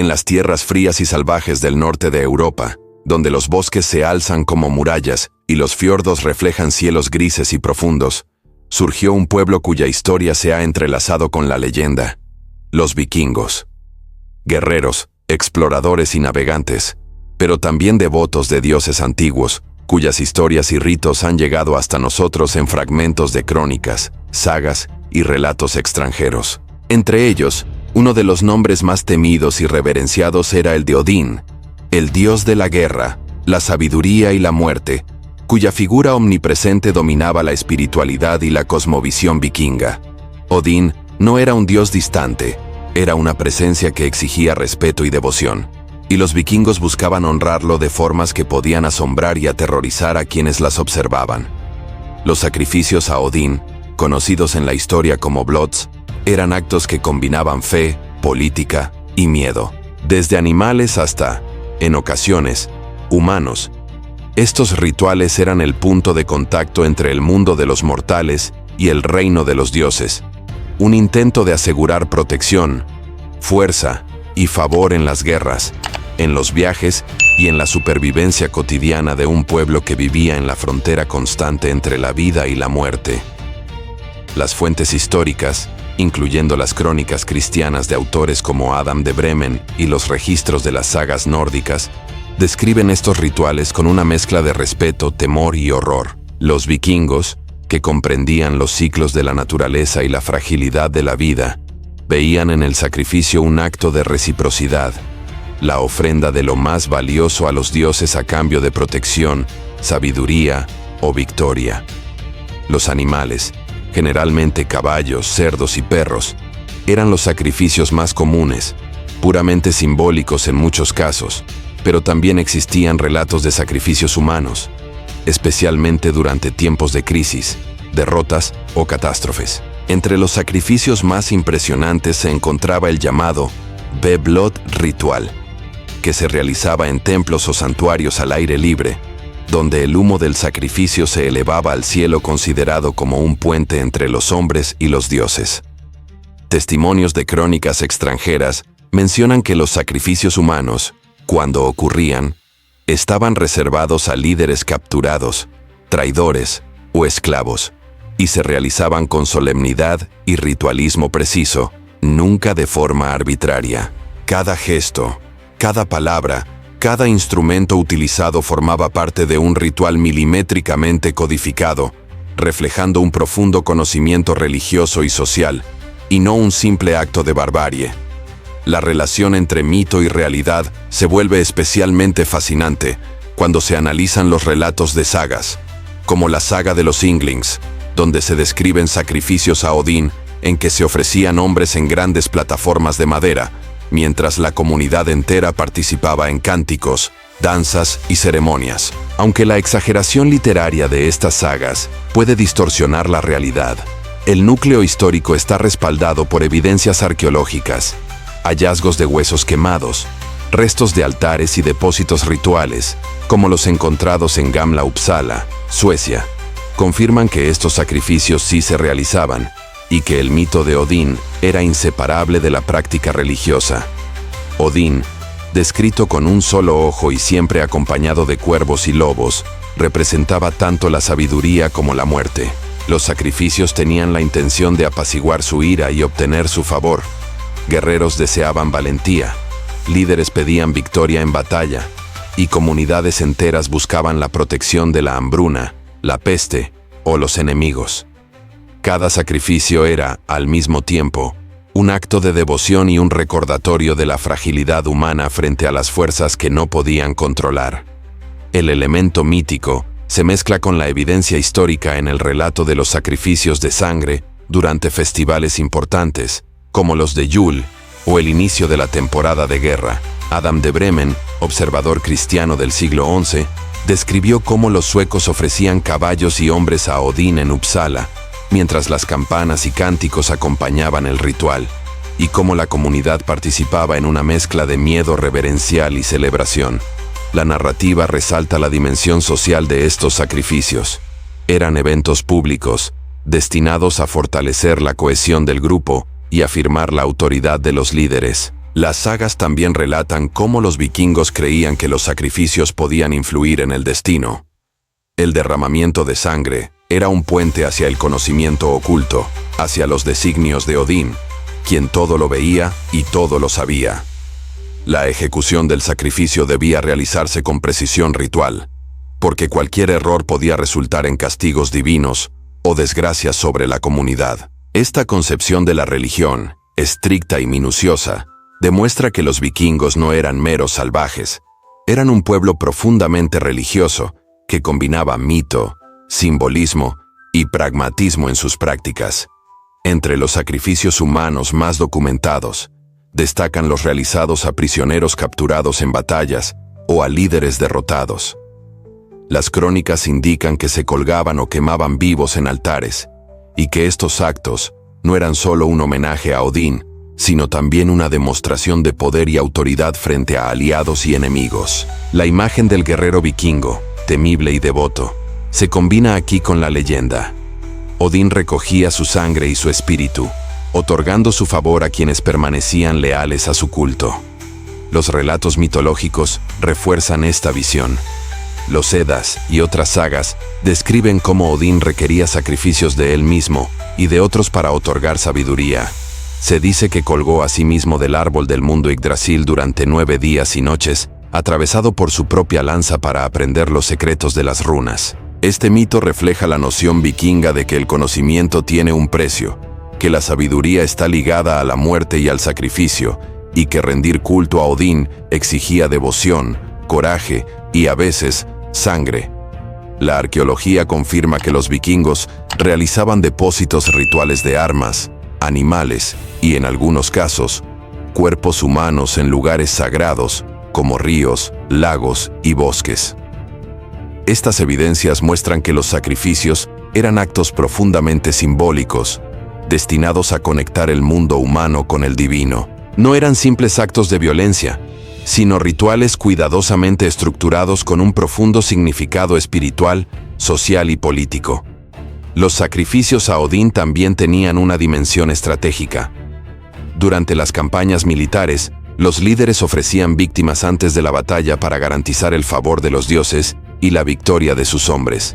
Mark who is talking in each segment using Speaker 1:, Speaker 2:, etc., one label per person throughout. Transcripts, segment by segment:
Speaker 1: En las tierras frías y salvajes del norte de Europa, donde los bosques se alzan como murallas y los fiordos reflejan cielos grises y profundos, surgió un pueblo cuya historia se ha entrelazado con la leyenda: los vikingos. Guerreros, exploradores y navegantes, pero también devotos de dioses antiguos, cuyas historias y ritos han llegado hasta nosotros en fragmentos de crónicas, sagas y relatos extranjeros. Entre ellos, uno de los nombres más temidos y reverenciados era el de Odín, el dios de la guerra, la sabiduría y la muerte, cuya figura omnipresente dominaba la espiritualidad y la cosmovisión vikinga. Odín no era un dios distante, era una presencia que exigía respeto y devoción, y los vikingos buscaban honrarlo de formas que podían asombrar y aterrorizar a quienes las observaban. Los sacrificios a Odín, conocidos en la historia como Blods, eran actos que combinaban fe, política y miedo, desde animales hasta, en ocasiones, humanos. Estos rituales eran el punto de contacto entre el mundo de los mortales y el reino de los dioses, un intento de asegurar protección, fuerza y favor en las guerras, en los viajes y en la supervivencia cotidiana de un pueblo que vivía en la frontera constante entre la vida y la muerte. Las fuentes históricas, incluyendo las crónicas cristianas de autores como Adam de Bremen y los registros de las sagas nórdicas, describen estos rituales con una mezcla de respeto, temor y horror. Los vikingos, que comprendían los ciclos de la naturaleza y la fragilidad de la vida, veían en el sacrificio un acto de reciprocidad, la ofrenda de lo más valioso a los dioses a cambio de protección, sabiduría o victoria. Los animales, generalmente caballos, cerdos y perros, eran los sacrificios más comunes, puramente simbólicos en muchos casos, pero también existían relatos de sacrificios humanos, especialmente durante tiempos de crisis, derrotas o catástrofes. Entre los sacrificios más impresionantes se encontraba el llamado Ve-Blod ritual, que se realizaba en templos o santuarios al aire libre, donde el humo del sacrificio se elevaba al cielo, considerado como un puente entre los hombres y los dioses. Testimonios de crónicas extranjeras mencionan que los sacrificios humanos, cuando ocurrían, estaban reservados a líderes capturados, traidores o esclavos, y se realizaban con solemnidad y ritualismo preciso, nunca de forma arbitraria. Cada gesto, cada palabra, cada instrumento utilizado formaba parte de un ritual milimétricamente codificado, reflejando un profundo conocimiento religioso y social, y no un simple acto de barbarie. La relación entre mito y realidad se vuelve especialmente fascinante cuando se analizan los relatos de sagas, como la saga de los Inglings, donde se describen sacrificios a Odín en que se ofrecían hombres en grandes plataformas de madera, mientras la comunidad entera participaba en cánticos, danzas y ceremonias. Aunque la exageración literaria de estas sagas puede distorsionar la realidad, el núcleo histórico está respaldado por evidencias arqueológicas, hallazgos de huesos quemados, restos de altares y depósitos rituales, como los encontrados en Gamla Uppsala, Suecia, confirman que estos sacrificios sí se realizaban, y que el mito de Odín era inseparable de la práctica religiosa. Odín, descrito con un solo ojo y siempre acompañado de cuervos y lobos, representaba tanto la sabiduría como la muerte. Los sacrificios tenían la intención de apaciguar su ira y obtener su favor. Guerreros deseaban valentía, líderes pedían victoria en batalla, y comunidades enteras buscaban la protección de la hambruna, la peste o los enemigos. Cada sacrificio era, al mismo tiempo, un acto de devoción y un recordatorio de la fragilidad humana frente a las fuerzas que no podían controlar. El elemento mítico se mezcla con la evidencia histórica en el relato de los sacrificios de sangre durante festivales importantes, como los de Yule o el inicio de la temporada de guerra. Adam de Bremen, observador cristiano del siglo XI, describió cómo los suecos ofrecían caballos y hombres a Odín en Uppsala, mientras las campanas y cánticos acompañaban el ritual, y cómo la comunidad participaba en una mezcla de miedo reverencial y celebración. La narrativa resalta la dimensión social de estos sacrificios. Eran eventos públicos, destinados a fortalecer la cohesión del grupo y afirmar la autoridad de los líderes. Las sagas también relatan cómo los vikingos creían que los sacrificios podían influir en el destino. El derramamiento de sangre era un puente hacia el conocimiento oculto, hacia los designios de Odín, quien todo lo veía y todo lo sabía. La ejecución del sacrificio debía realizarse con precisión ritual, porque cualquier error podía resultar en castigos divinos o desgracias sobre la comunidad. Esta concepción de la religión, estricta y minuciosa, demuestra que los vikingos no eran meros salvajes, eran un pueblo profundamente religioso que combinaba mito, simbolismo y pragmatismo en sus prácticas. Entre los sacrificios humanos más documentados, destacan los realizados a prisioneros capturados en batallas o a líderes derrotados. Las crónicas indican que se colgaban o quemaban vivos en altares, y que estos actos no eran solo un homenaje a Odín, sino también una demostración de poder y autoridad frente a aliados y enemigos. La imagen del guerrero vikingo, temible y devoto, se combina aquí con la leyenda. Odín recogía su sangre y su espíritu, otorgando su favor a quienes permanecían leales a su culto. Los relatos mitológicos refuerzan esta visión. Los Eddas y otras sagas describen cómo Odín requería sacrificios de él mismo y de otros para otorgar sabiduría. Se dice que colgó a sí mismo del árbol del mundo Yggdrasil durante 9 días y noches, atravesado por su propia lanza para aprender los secretos de las runas. Este mito refleja la noción vikinga de que el conocimiento tiene un precio, que la sabiduría está ligada a la muerte y al sacrificio, y que rendir culto a Odín exigía devoción, coraje y, a veces, sangre. La arqueología confirma que los vikingos realizaban depósitos rituales de armas, animales y, en algunos casos, cuerpos humanos en lugares sagrados, como ríos, lagos y bosques. Estas evidencias muestran que los sacrificios eran actos profundamente simbólicos, destinados a conectar el mundo humano con el divino. No eran simples actos de violencia, sino rituales cuidadosamente estructurados con un profundo significado espiritual, social y político. Los sacrificios a Odín también tenían una dimensión estratégica. Durante las campañas militares, los líderes ofrecían víctimas antes de la batalla para garantizar el favor de los dioses y la victoria de sus hombres.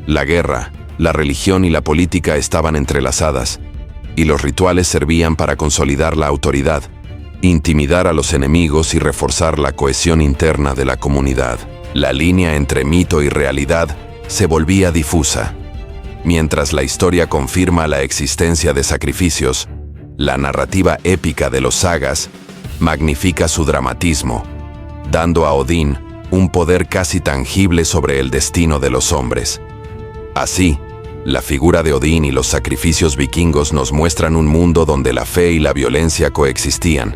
Speaker 1: La guerra, la religión y la política estaban entrelazadas, y los rituales servían para consolidar la autoridad, intimidar a los enemigos y reforzar la cohesión interna de la comunidad. La línea entre mito y realidad se volvía difusa. Mientras la historia confirma la existencia de sacrificios, la narrativa épica de los sagas magnifica su dramatismo, dando a Odín un poder casi tangible sobre el destino de los hombres. Así, la figura de Odín y los sacrificios vikingos nos muestran un mundo donde la fe y la violencia coexistían,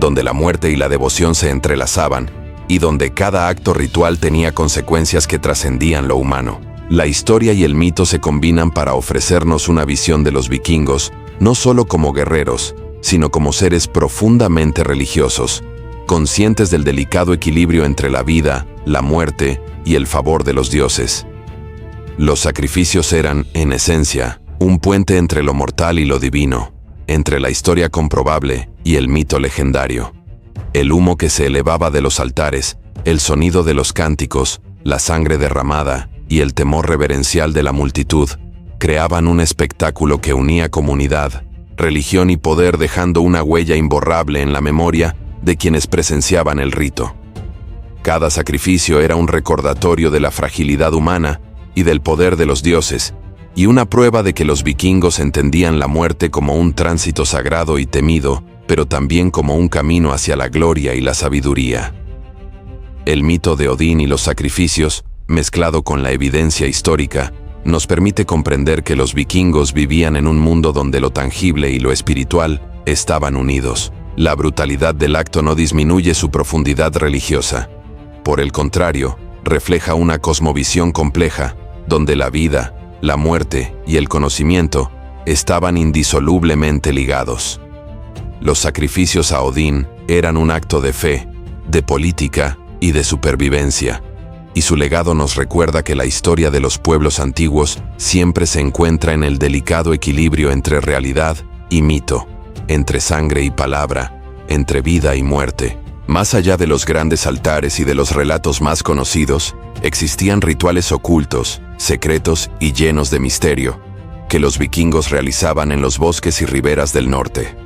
Speaker 1: donde la muerte y la devoción se entrelazaban, y donde cada acto ritual tenía consecuencias que trascendían lo humano. La historia y el mito se combinan para ofrecernos una visión de los vikingos, no solo como guerreros, sino como seres profundamente religiosos, conscientes del delicado equilibrio entre la vida, la muerte y el favor de los dioses. Los sacrificios eran, en esencia, un puente entre lo mortal y lo divino, entre la historia comprobable y el mito legendario. El humo que se elevaba de los altares, el sonido de los cánticos, la sangre derramada y el temor reverencial de la multitud creaban un espectáculo que unía comunidad, religión y poder, dejando una huella imborrable en la memoria de quienes presenciaban el rito. Cada sacrificio era un recordatorio de la fragilidad humana y del poder de los dioses, y una prueba de que los vikingos entendían la muerte como un tránsito sagrado y temido, pero también como un camino hacia la gloria y la sabiduría. El mito de Odín y los sacrificios, mezclado con la evidencia histórica, nos permite comprender que los vikingos vivían en un mundo donde lo tangible y lo espiritual estaban unidos. La brutalidad del acto no disminuye su profundidad religiosa. Por el contrario, refleja una cosmovisión compleja, donde la vida, la muerte y el conocimiento estaban indisolublemente ligados. Los sacrificios a Odín eran un acto de fe, de política y de supervivencia, y su legado nos recuerda que la historia de los pueblos antiguos siempre se encuentra en el delicado equilibrio entre realidad y mito, entre sangre y palabra, entre vida y muerte. Más allá de los grandes altares y de los relatos más conocidos, existían rituales ocultos, secretos y llenos de misterio, que los vikingos realizaban en los bosques y riberas del norte.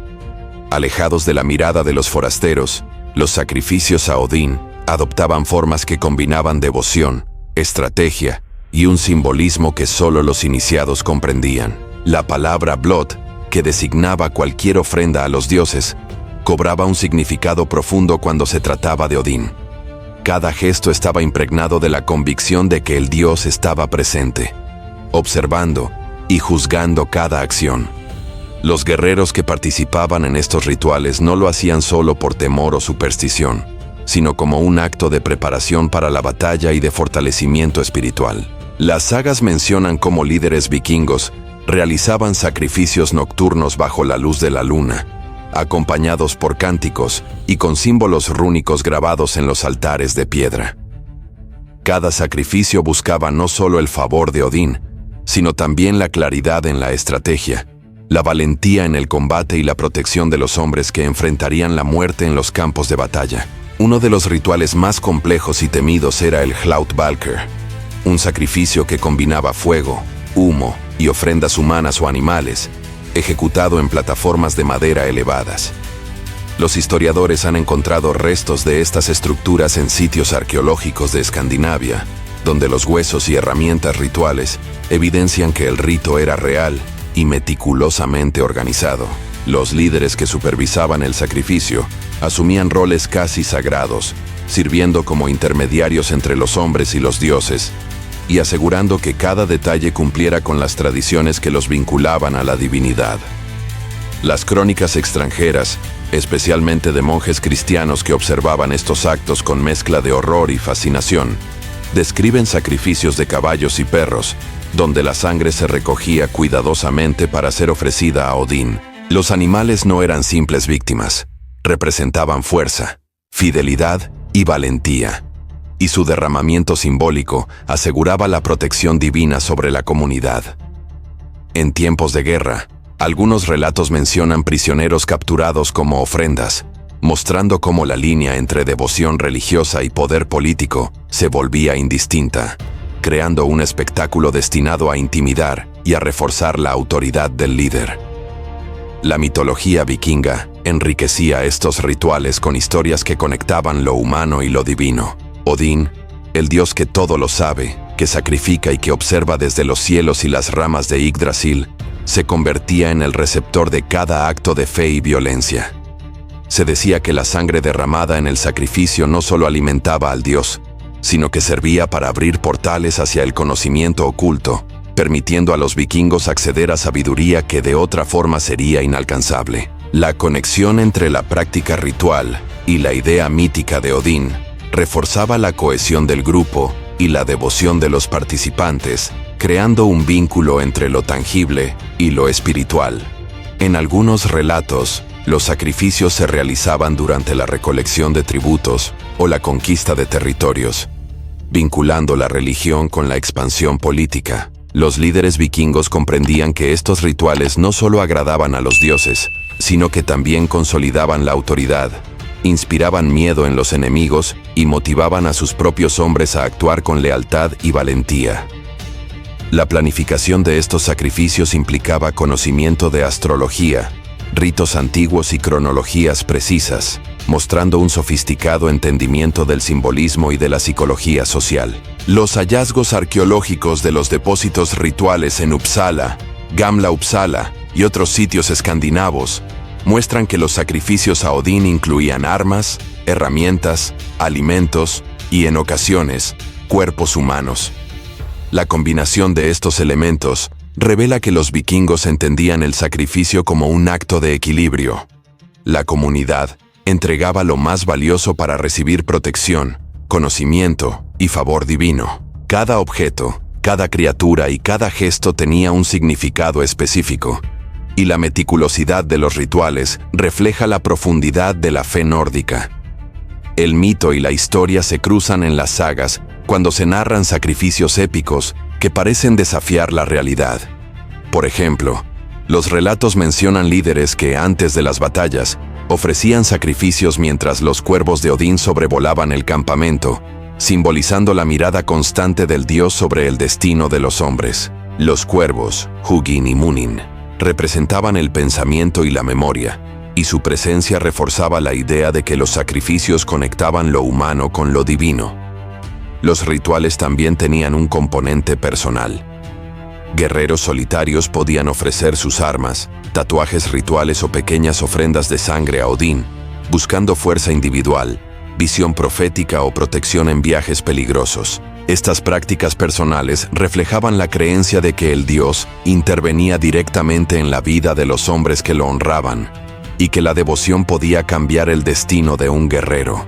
Speaker 1: Alejados de la mirada de los forasteros, los sacrificios a Odín adoptaban formas que combinaban devoción, estrategia y un simbolismo que solo los iniciados comprendían. La palabra blod, que designaba cualquier ofrenda a los dioses, cobraba un significado profundo cuando se trataba de Odín. Cada gesto estaba impregnado de la convicción de que el dios estaba presente, observando y juzgando cada acción. Los guerreros que participaban en estos rituales no lo hacían solo por temor o superstición, sino como un acto de preparación para la batalla y de fortalecimiento espiritual. Las sagas mencionan cómo líderes vikingos realizaban sacrificios nocturnos bajo la luz de la luna, acompañados por cánticos y con símbolos rúnicos grabados en los altares de piedra. Cada sacrificio buscaba no solo el favor de Odín, sino también la claridad en la estrategia, la valentía en el combate y la protección de los hombres que enfrentarían la muerte en los campos de batalla. Uno de los rituales más complejos y temidos era el Hlautvalkr, un sacrificio que combinaba fuego, humo y ofrendas humanas o animales, ejecutado en plataformas de madera elevadas. Los historiadores han encontrado restos de estas estructuras en sitios arqueológicos de Escandinavia, donde los huesos y herramientas rituales evidencian que el rito era real y meticulosamente organizado. Los líderes que supervisaban el sacrificio asumían roles casi sagrados, sirviendo como intermediarios entre los hombres y los dioses, y asegurando que cada detalle cumpliera con las tradiciones que los vinculaban a la divinidad. Las crónicas extranjeras, especialmente de monjes cristianos que observaban estos actos con mezcla de horror y fascinación, describen sacrificios de caballos y perros, donde la sangre se recogía cuidadosamente para ser ofrecida a Odín. Los animales no eran simples víctimas, representaban fuerza, fidelidad y valentía, y su derramamiento simbólico aseguraba la protección divina sobre la comunidad. En tiempos de guerra, algunos relatos mencionan prisioneros capturados como ofrendas, mostrando cómo la línea entre devoción religiosa y poder político se volvía indistinta, creando un espectáculo destinado a intimidar y a reforzar la autoridad del líder. La mitología vikinga enriquecía estos rituales con historias que conectaban lo humano y lo divino. Odín, el dios que todo lo sabe, que sacrifica y que observa desde los cielos y las ramas de Yggdrasil, se convertía en el receptor de cada acto de fe y violencia. Se decía que la sangre derramada en el sacrificio no solo alimentaba al dios, sino que servía para abrir portales hacia el conocimiento oculto, permitiendo a los vikingos acceder a sabiduría que de otra forma sería inalcanzable. La conexión entre la práctica ritual y la idea mítica de Odín reforzaba la cohesión del grupo y la devoción de los participantes, creando un vínculo entre lo tangible y lo espiritual. En algunos relatos, los sacrificios se realizaban durante la recolección de tributos o la conquista de territorios, vinculando la religión con la expansión política. Los líderes vikingos comprendían que estos rituales no solo agradaban a los dioses, sino que también consolidaban la autoridad, inspiraban miedo en los enemigos y motivaban a sus propios hombres a actuar con lealtad y valentía. La planificación de estos sacrificios implicaba conocimiento de astrología, ritos antiguos y cronologías precisas, mostrando un sofisticado entendimiento del simbolismo y de la psicología social. Los hallazgos arqueológicos de los depósitos rituales en Uppsala, Gamla Uppsala y otros sitios escandinavos muestran que los sacrificios a Odín incluían armas, herramientas, alimentos y, en ocasiones, cuerpos humanos. La combinación de estos elementos revela que los vikingos entendían el sacrificio como un acto de equilibrio. La comunidad entregaba lo más valioso para recibir protección, conocimiento y favor divino. Cada objeto, cada criatura y cada gesto tenía un significado específico, y la meticulosidad de los rituales refleja la profundidad de la fe nórdica. El mito y la historia se cruzan en las sagas cuando se narran sacrificios épicos que parecen desafiar la realidad. Por ejemplo, los relatos mencionan líderes que, antes de las batallas, Ofrecían sacrificios mientras los cuervos de Odín sobrevolaban el campamento, simbolizando la mirada constante del dios sobre el destino de los hombres. Los cuervos, Hugin y Munin, representaban el pensamiento y la memoria, y su presencia reforzaba la idea de que los sacrificios conectaban lo humano con lo divino. Los rituales también tenían un componente personal. Guerreros solitarios podían ofrecer sus armas, tatuajes rituales o pequeñas ofrendas de sangre a Odín, buscando fuerza individual, visión profética o protección en viajes peligrosos. Estas prácticas personales reflejaban la creencia de que el dios intervenía directamente en la vida de los hombres que lo honraban, y que la devoción podía cambiar el destino de un guerrero.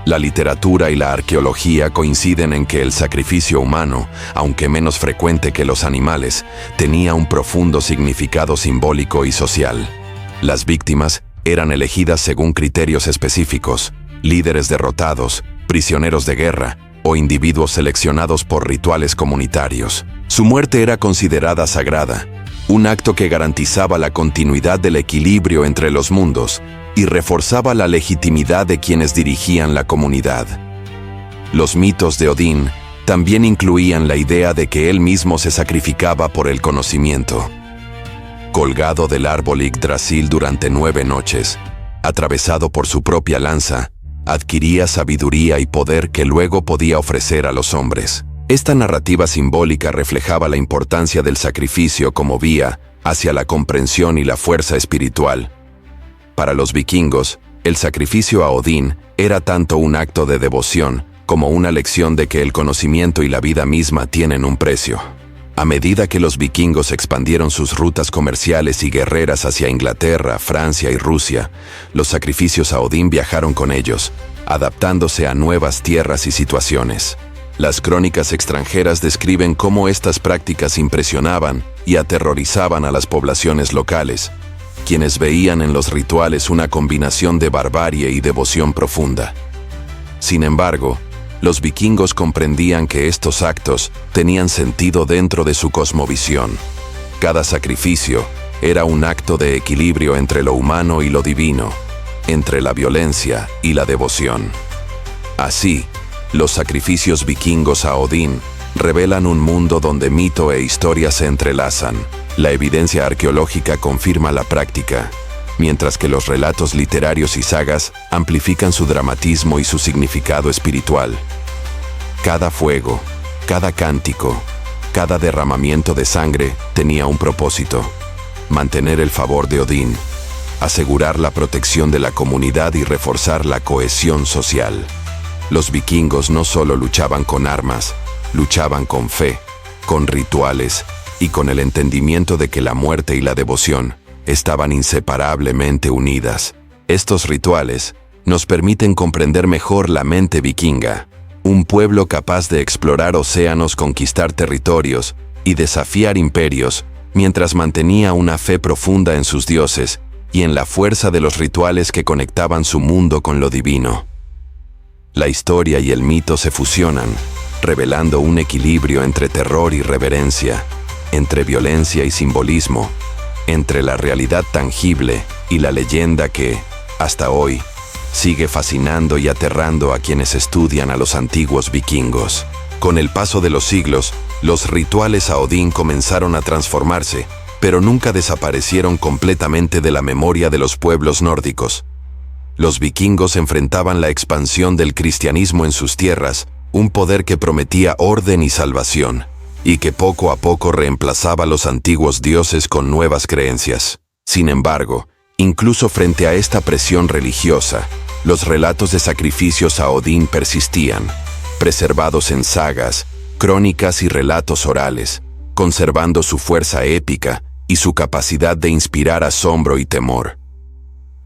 Speaker 1: La literatura y la arqueología coinciden en que el sacrificio humano, aunque menos frecuente que los animales, tenía un profundo significado simbólico y social. Las víctimas eran elegidas según criterios específicos: líderes derrotados, prisioneros de guerra o individuos seleccionados por rituales comunitarios. Su muerte era considerada sagrada, un acto que garantizaba la continuidad del equilibrio entre los mundos y reforzaba la legitimidad de quienes dirigían la comunidad. Los mitos de Odín también incluían la idea de que él mismo se sacrificaba por el conocimiento. Colgado del árbol Yggdrasil durante 9 noches, atravesado por su propia lanza, adquiría sabiduría y poder que luego podía ofrecer a los hombres. Esta narrativa simbólica reflejaba la importancia del sacrificio como vía hacia la comprensión y la fuerza espiritual. Para los vikingos, el sacrificio a Odín era tanto un acto de devoción como una lección de que el conocimiento y la vida misma tienen un precio. A medida que los vikingos expandieron sus rutas comerciales y guerreras hacia Inglaterra, Francia y Rusia, los sacrificios a Odín viajaron con ellos, adaptándose a nuevas tierras y situaciones. Las crónicas extranjeras describen cómo estas prácticas impresionaban y aterrorizaban a las poblaciones locales, quienes veían en los rituales una combinación de barbarie y devoción profunda. Sin embargo, los vikingos comprendían que estos actos tenían sentido dentro de su cosmovisión. Cada sacrificio era un acto de equilibrio entre lo humano y lo divino, entre la violencia y la devoción. Así, los sacrificios vikingos a Odín revelan un mundo donde mito e historia se entrelazan. La evidencia arqueológica confirma la práctica, mientras que los relatos literarios y sagas amplifican su dramatismo y su significado espiritual. Cada fuego, cada cántico, cada derramamiento de sangre tenía un propósito: mantener el favor de Odín, asegurar la protección de la comunidad y reforzar la cohesión social. Los vikingos no solo luchaban con armas, luchaban con fe, con rituales y con el entendimiento de que la muerte y la devoción estaban inseparablemente unidas. Estos rituales nos permiten comprender mejor la mente vikinga, un pueblo capaz de explorar océanos, conquistar territorios y desafiar imperios, mientras mantenía una fe profunda en sus dioses y en la fuerza de los rituales que conectaban su mundo con lo divino. La historia y el mito se fusionan, revelando un equilibrio entre terror y reverencia, entre violencia y simbolismo, entre la realidad tangible y la leyenda que, hasta hoy, sigue fascinando y aterrando a quienes estudian a los antiguos vikingos. Con el paso de los siglos, los rituales a Odín comenzaron a transformarse, pero nunca desaparecieron completamente de la memoria de los pueblos nórdicos. Los vikingos enfrentaban la expansión del cristianismo en sus tierras, un poder que prometía orden y salvación, y que poco a poco reemplazaba los antiguos dioses con nuevas creencias. Sin embargo, incluso frente a esta presión religiosa, los relatos de sacrificios a Odín persistían, preservados en sagas, crónicas y relatos orales, conservando su fuerza épica y su capacidad de inspirar asombro y temor.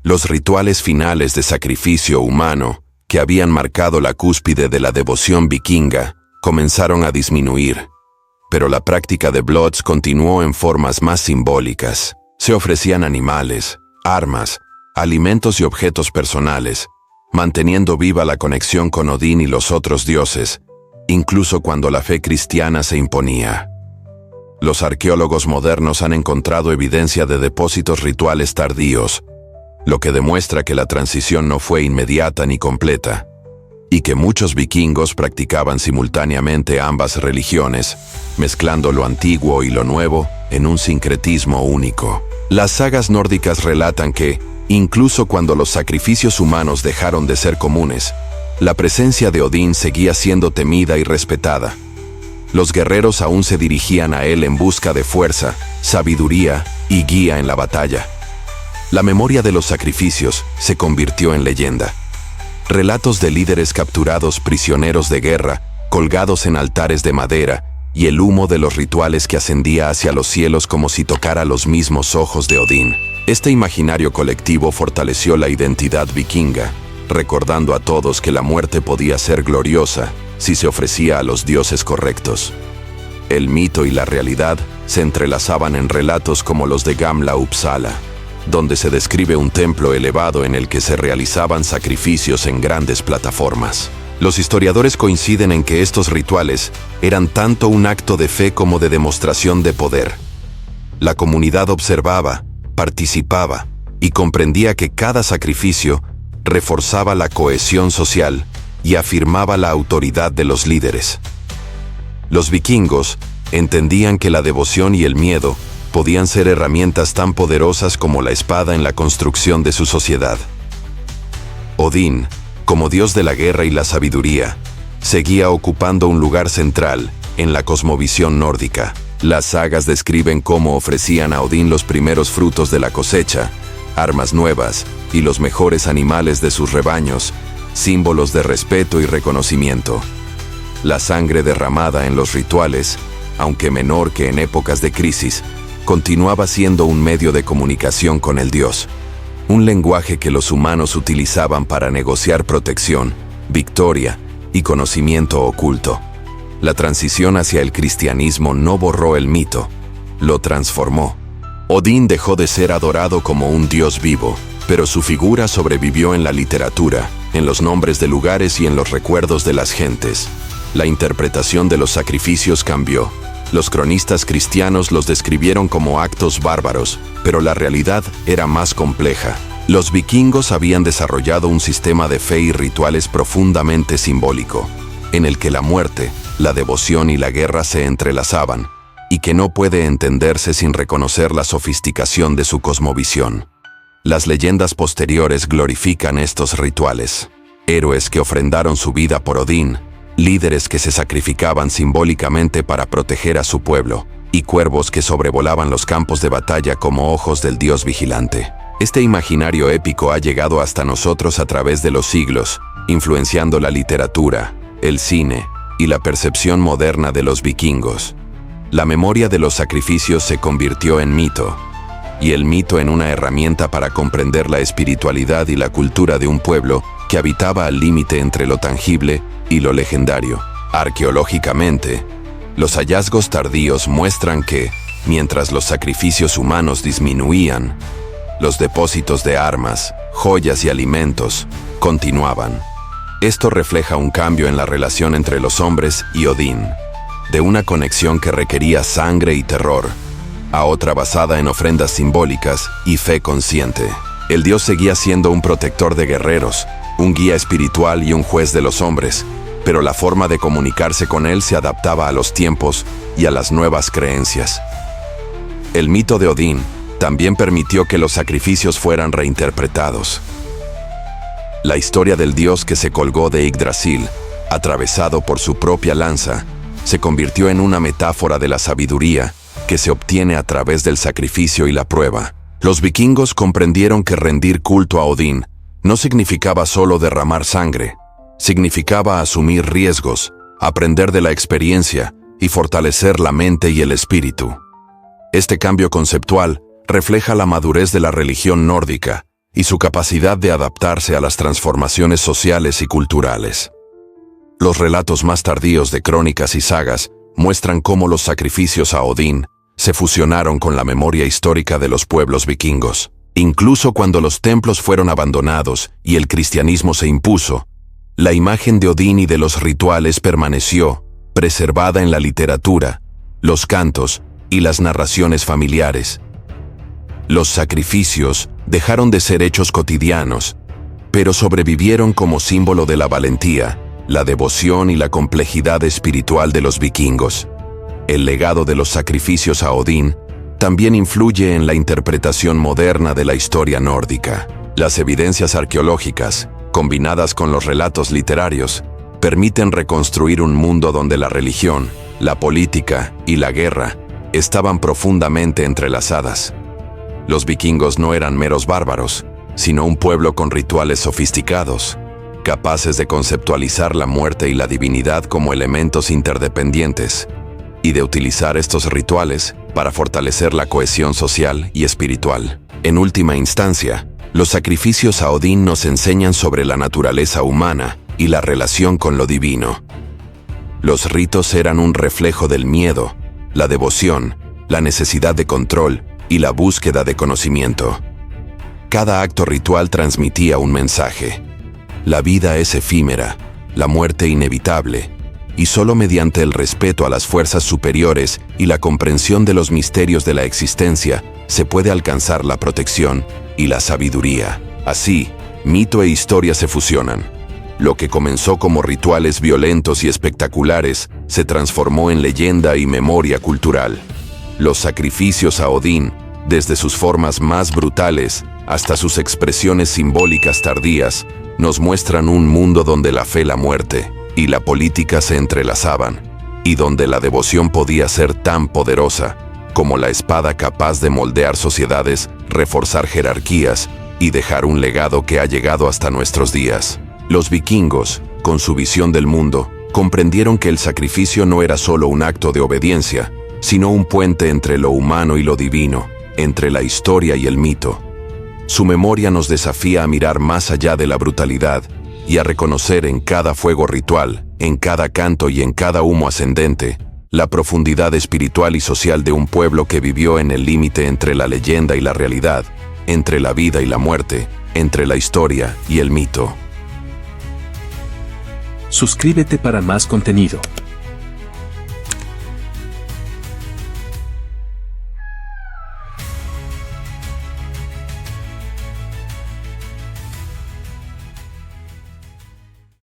Speaker 1: Los rituales finales de sacrificio humano, que habían marcado la cúspide de la devoción vikinga, comenzaron a disminuir, pero la práctica de Bloods continuó en formas más simbólicas. Se ofrecían animales, armas, alimentos y objetos personales, manteniendo viva la conexión con Odín y los otros dioses, incluso cuando la fe cristiana se imponía. Los arqueólogos modernos han encontrado evidencia de depósitos rituales tardíos, lo que demuestra que la transición no fue inmediata ni completa, y que muchos vikingos practicaban simultáneamente ambas religiones, mezclando lo antiguo y lo nuevo en un sincretismo único. Las sagas nórdicas relatan que, incluso cuando los sacrificios humanos dejaron de ser comunes, la presencia de Odín seguía siendo temida y respetada. Los guerreros aún se dirigían a él en busca de fuerza, sabiduría y guía en la batalla. La memoria de los sacrificios se convirtió en leyenda. Relatos de líderes capturados prisioneros de guerra, colgados en altares de madera, y el humo de los rituales que ascendía hacia los cielos como si tocara los mismos ojos de Odín. Este imaginario colectivo fortaleció la identidad vikinga, recordando a todos que la muerte podía ser gloriosa si se ofrecía a los dioses correctos. El mito y la realidad se entrelazaban en relatos como los de Gamla Uppsala, donde se describe un templo elevado en el que se realizaban sacrificios en grandes plataformas. Los historiadores coinciden en que estos rituales eran tanto un acto de fe como de demostración de poder. La comunidad observaba, participaba y comprendía que cada sacrificio reforzaba la cohesión social y afirmaba la autoridad de los líderes. Los vikingos entendían que la devoción y el miedo podían ser herramientas tan poderosas como la espada en la construcción de su sociedad. Odín, como dios de la guerra y la sabiduría, seguía ocupando un lugar central en la cosmovisión nórdica. Las sagas describen cómo ofrecían a Odín los primeros frutos de la cosecha, armas nuevas y los mejores animales de sus rebaños, símbolos de respeto y reconocimiento. La sangre derramada en los rituales, aunque menor que en épocas de crisis, continuaba siendo un medio de comunicación con el dios. Un lenguaje que los humanos utilizaban para negociar protección, victoria y conocimiento oculto. La transición hacia el cristianismo no borró el mito, lo transformó. Odín dejó de ser adorado como un dios vivo, pero su figura sobrevivió en la literatura, en los nombres de lugares y en los recuerdos de las gentes. La interpretación de los sacrificios cambió. Los cronistas cristianos los describieron como actos bárbaros, pero la realidad era más compleja. Los vikingos habían desarrollado un sistema de fe y rituales profundamente simbólico, en el que la muerte, la devoción y la guerra se entrelazaban, y que no puede entenderse sin reconocer la sofisticación de su cosmovisión. Las leyendas posteriores glorifican estos rituales. Héroes que ofrendaron su vida por Odín, líderes que se sacrificaban simbólicamente para proteger a su pueblo, y cuervos que sobrevolaban los campos de batalla como ojos del dios vigilante. Este imaginario épico ha llegado hasta nosotros a través de los siglos, influenciando la literatura, el cine y la percepción moderna de los vikingos. La memoria de los sacrificios se convirtió en mito, y el mito en una herramienta para comprender la espiritualidad y la cultura de un pueblo que habitaba al límite entre lo tangible y lo legendario. Arqueológicamente, los hallazgos tardíos muestran que, mientras los sacrificios humanos disminuían, los depósitos de armas, joyas y alimentos continuaban. Esto refleja un cambio en la relación entre los hombres y Odín, de una conexión que requería sangre y terror, a otra basada en ofrendas simbólicas y fe consciente. El dios seguía siendo un protector de guerreros, un guía espiritual y un juez de los hombres, pero la forma de comunicarse con él se adaptaba a los tiempos y a las nuevas creencias. El mito de Odín también permitió que los sacrificios fueran reinterpretados. La historia del dios que se colgó de Yggdrasil, atravesado por su propia lanza, se convirtió en una metáfora de la sabiduría que se obtiene a través del sacrificio y la prueba. Los vikingos comprendieron que rendir culto a Odín no significaba solo derramar sangre, significaba asumir riesgos, aprender de la experiencia y fortalecer la mente y el espíritu. Este cambio conceptual refleja la madurez de la religión nórdica y su capacidad de adaptarse a las transformaciones sociales y culturales. Los relatos más tardíos de crónicas y sagas muestran cómo los sacrificios a Odín se fusionaron con la memoria histórica de los pueblos vikingos. Incluso cuando los templos fueron abandonados y el cristianismo se impuso, la imagen de Odín y de los rituales permaneció, preservada en la literatura, los cantos y las narraciones familiares. Los sacrificios dejaron de ser hechos cotidianos, pero sobrevivieron como símbolo de la valentía, la devoción y la complejidad espiritual de los vikingos. El legado de los sacrificios a Odín también influye en la interpretación moderna de la historia nórdica. Las evidencias arqueológicas, combinadas con los relatos literarios, permiten reconstruir un mundo donde la religión, la política y la guerra estaban profundamente entrelazadas. Los vikingos no eran meros bárbaros, sino un pueblo con rituales sofisticados, capaces de conceptualizar la muerte y la divinidad como elementos interdependientes, y de utilizar estos rituales para fortalecer la cohesión social y espiritual. En última instancia, los sacrificios a Odín nos enseñan sobre la naturaleza humana y la relación con lo divino. Los ritos eran un reflejo del miedo, la devoción, la necesidad de control y la búsqueda de conocimiento. Cada acto ritual transmitía un mensaje. La vida es efímera, la muerte inevitable, y solo mediante el respeto a las fuerzas superiores y la comprensión de los misterios de la existencia se puede alcanzar la protección y la sabiduría. Así, mito e historia se fusionan. Lo que comenzó como rituales violentos y espectaculares se transformó en leyenda y memoria cultural. Los sacrificios a Odín, desde sus formas más brutales hasta sus expresiones simbólicas tardías, nos muestran un mundo donde la fe, la muerte y la política se entrelazaban, y donde la devoción podía ser tan poderosa como la espada, capaz de moldear sociedades, reforzar jerarquías y dejar un legado que ha llegado hasta nuestros días. Los vikingos, con su visión del mundo, comprendieron que el sacrificio no era solo un acto de obediencia, sino un puente entre lo humano y lo divino, entre la historia y el mito. Su memoria nos desafía a mirar más allá de la brutalidad y a reconocer en cada fuego ritual, en cada canto y en cada humo ascendente, la profundidad espiritual y social de un pueblo que vivió en el límite entre la leyenda y la realidad, entre la vida y la muerte, entre la historia y el mito.
Speaker 2: Suscríbete para más contenido.